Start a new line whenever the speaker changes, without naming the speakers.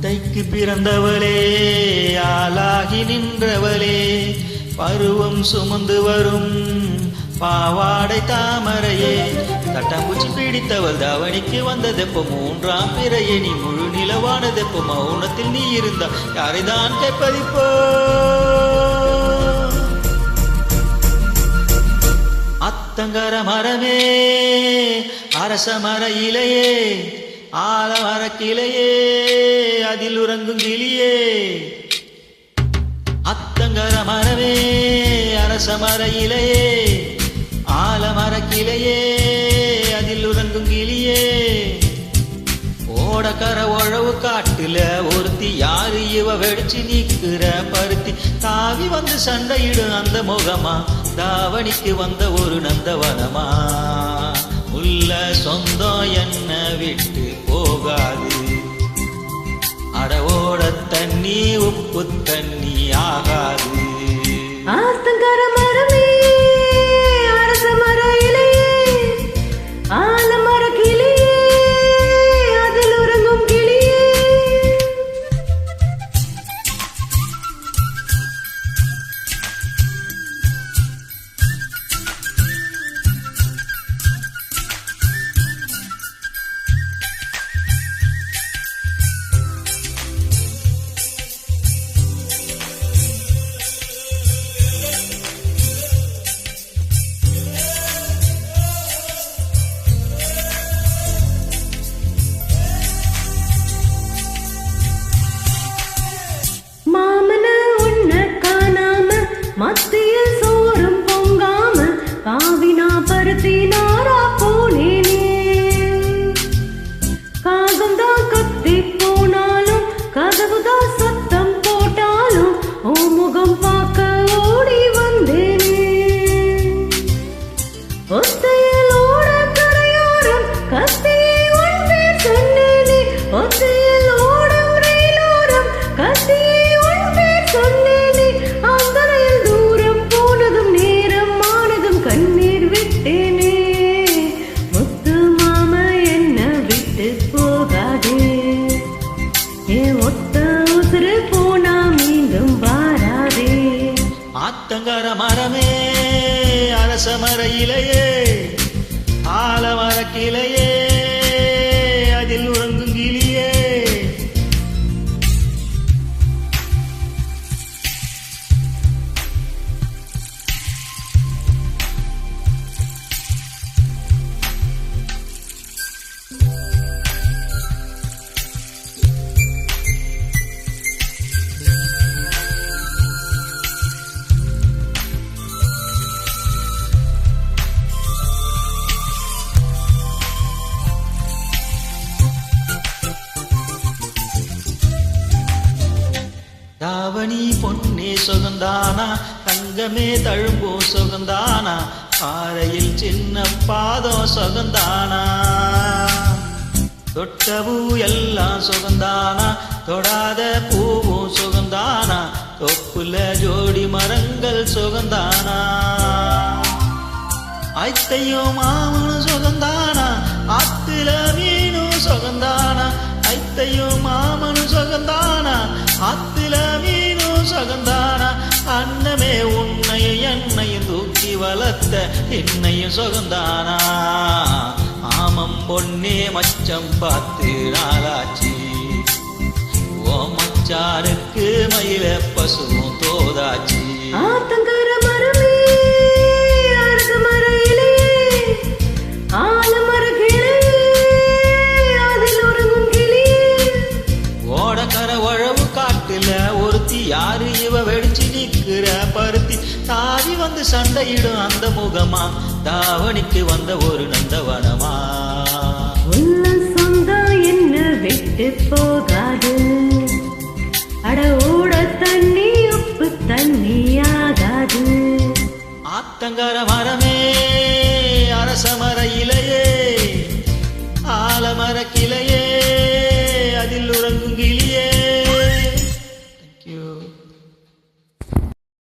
அத்தைக்கு பிறந்தவளே ஆளாகி நின்றவளே பருவம் சுமந்து வரும் பாவாடை தாமரையே தட்டாம்பூச்சி பிடித்தவள் தாவணிக்கு வந்ததெப்போ மூன்றாம் பிறையே நீ முழு நிலவானதெப்போ மௌனத்தில் நீ இருந்தா யாரைதான் கேட்பதிப்போ அத்தங்கர மரமே அரச மர இலையே ஆலமர கிளையே அதில் உறங்கும் கிளியே அத்தங்கர மரமே அரச மர இலையே ஆலமர கிளையே அதில் உறங்கும் கிளியே ஓடக்கர உழவு காட்டுல ஒருத்தி யாரு இவ வெடிச்சு நீக்குற பருத்தி தாவி வந்து சண்டையிடும் அந்த முகமா தாவணிக்கு வந்த ஒரு நந்தவனமா உள்ள சொந்தம் என்ன விட்டு போகாது அடவோட தண்ணி உப்பு தண்ணி ஆகாது
ஆத்தங்கர மரமே அரச மர இலையே ஆலமர கிளையே அதில் உறங்கும் கிளியே மத்தியில் சோறும் பொங்காம காவினா பருத்தி நாரா போனேனே காகம்தான் கத்தி போனாலும் கதவுதான் சத்தம் போட்டாலும் ஓ முகம் பார்க்க ஓடி வந்தேனே ஒத்தையில் ஓட கரையோரம் கத்தியை உன் பேர் சொன்னேனே ஒத்தையில் ஓடும் ரயிலோரம் கத்தியை உன் பேர் சொன்னேனே
ஆத்தங்கர மரமே அரச மர இலையே ஆலமர கிளையே அதில் உறங்கும் கிளியே தாவணி பொன்னே சுகந்தானா தங்கமே தழும்போ சுகந்தானா பாறையில் சின்ன பாதம் சுகந்தானா தொட்டபூ எல்லாம் சுகந்தானா தொடாத பூவும் சுகந்தானா தொப்புல ஜோடி மரங்கள் சுகந்தானா ஐத்தையும் மாமனும் சுகந்தானா ஆத்துல மீனும் சுகந்தானா ஐத்தையும் மாமனும் சுகந்தானா ஆத்துல மீனும் சுகந்தானா அன்னமே உன்னையும் என்னையும் தூக்கி வளர்த்த என்னையும் சுகந்தானா ஆமம் பொன்னே மச்சம் பார்த்து நாளாச்சு ஓ மச்சாருக்கு மயில பசுவும் தோதாச்சு
ஆத்தங்கர மரமே அரச மர இலையே ஆலமர கிளையே அதில் உறங்கும் கிளியே
ஓடக்கர உழவு காட்டுல ஒருத்தி யாரு இவ வெடிச்சு நிக்கிற பருத்தி தாவி வந்து சண்டையிடும் அந்த முகமா தாவணிக்கு வந்த ஒரு நந்தவனமா
உள்ள சொந்தம் என்ன விட்டு போகாது அட ஓட தண்ணி உப்பு தண்ணி ஆகாது
ஆத்தங்கர மரமே அரச